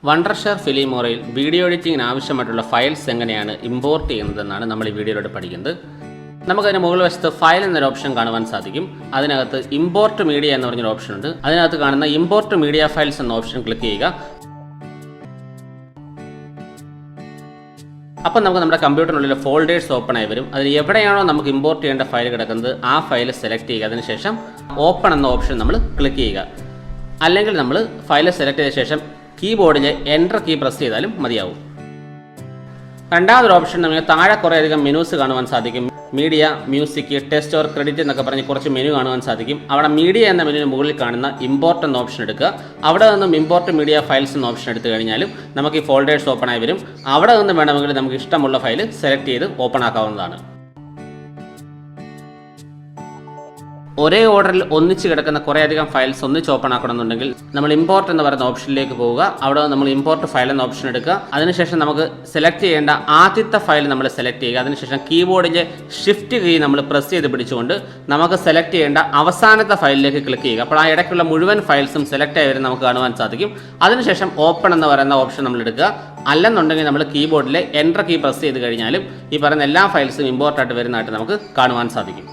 Wondershare Filmorയിൽ video എഡിറ്റിംഗിന് ആവശ്യമായിട്ടുള്ള files എങ്ങനെയാണ് import ചെയ്യുന്നതെന്നാണ് നമ്മൾ ഈ വീഡിയോയിലൂടെ പഠിക്കുന്നത്. നമുക്കതിന് മുകൾ വശത്ത് ഫയൽ എന്നൊരു ഓപ്ഷൻ കാണുവാൻ സാധിക്കും. അതിനകത്ത് ഇമ്പോർട്ട് മീഡിയ എന്ന് പറഞ്ഞൊരു ഓപ്ഷൻ ഉണ്ട്. അതിനകത്ത് കാണുന്ന ഇമ്പോർട്ട് മീഡിയ ഫയൽസ് എന്ന ഓപ്ഷൻ ക്ലിക്ക് ചെയ്യുക. അപ്പോൾ നമുക്ക് നമ്മുടെ കമ്പ്യൂട്ടറിനുള്ളിൽ ഫോൾഡേഴ്സ് ഓപ്പൺ ആയി വരും. അതിൽ എവിടെയാണോ നമുക്ക് ഇമ്പോർട്ട് ചെയ്യേണ്ട ഫയൽ കിടക്കുന്നത് ആ ഫയൽ സെലക്ട് ചെയ്യുക. അതിനുശേഷം ഓപ്പൺ എന്ന ഓപ്ഷൻ നമ്മൾ ക്ലിക്ക് ചെയ്യുക. അല്ലെങ്കിൽ നമ്മൾ ഫയൽ സെലക്ട് ചെയ്ത ശേഷം കീബോർഡിലെ എൻ്റർ കീ പ്രസ് ചെയ്താലും മതിയാവും. രണ്ടാമതൊരു ഓപ്ഷൻ നമുക്ക് താഴെ കുറേയധികം മെനൂസ് കാണുവാൻ സാധിക്കും. Media, music, test or credit എന്നൊക്കെ പറഞ്ഞ് കുറച്ച് മെനു കാണുവാൻ സാധിക്കും. അവിടെ മീഡിയ എന്ന മെനുവിന് മുകളിൽ കാണുന്ന ഇമ്പോർട്ട് എന്ന ഓപ്ഷൻ എടുക്കുക. അവിടെ നിന്നും ഇമ്പോർട്ട് മീഡിയ ഫയൽസ് എന്ന ഓപ്ഷൻ എടുത്തു കഴിഞ്ഞാലും നമുക്ക് ഈ ഫോൾഡേഴ്സ് ഓപ്പൺ ആയി വരും. അവിടെ നിന്ന് വേണമെങ്കിൽ നമുക്ക് ഇഷ്ടമുള്ള ഫയൽ സെലക്ട് ചെയ്ത് ഓപ്പൺ ആക്കാവുന്നതാണ്. ഒരേ ഓർഡറിൽ ഒന്നിച്ച് കിടക്കുന്ന കുറേയധികം ഫയൽസ് ഒന്നിച്ച് ഓപ്പൺ ആക്കണമെന്നുണ്ടെങ്കിൽ നമ്മൾ ഇമ്പോർട്ട് എന്ന് പറയുന്ന ഓപ്ഷനിലേക്ക് പോവുക. അവിടെ നമ്മൾ ഇമ്പോർട്ട് ഫയൽ എന്ന ഓപ്ഷൻ എടുക്കുക. അതിനുശേഷം നമുക്ക് സെലക്ട് ചെയ്യേണ്ട ആദ്യത്തെ ഫയൽ നമ്മൾ സെലക്ട് ചെയ്യുക. അതിനുശേഷം കീബോർഡിലെ ഷിഫ്റ്റ് കീ നമ്മൾ പ്രസ് ചെയ്ത് പിടിച്ചുകൊണ്ട് നമുക്ക് സെലക്ട് ചെയ്യേണ്ട അവസാനത്തെ ഫയലിലേക്ക് ക്ലിക്ക് ചെയ്യുക. അപ്പോൾ ആ ഇടയ്ക്കുള്ള മുഴുവൻ ഫയൽസും സെലക്ട് ആയി വരും നമുക്ക് കാണുവാൻ സാധിക്കും. അതിനുശേഷം ഓപ്പൺ എന്ന് പറയുന്ന ഓപ്ഷൻ നമ്മൾ എടുക്കുക. അല്ലെന്നുണ്ടെങ്കിൽ നമ്മൾ കീബോർഡിലെ എൻ്റർ കീ പ്രസ് ചെയ്ത് കഴിഞ്ഞാലും ഈ പറയുന്ന എല്ലാ ഫയൽസും ഇമ്പോർട്ടായിട്ട് വരുന്നതായിട്ട് നമുക്ക് കാണുവാൻ സാധിക്കും.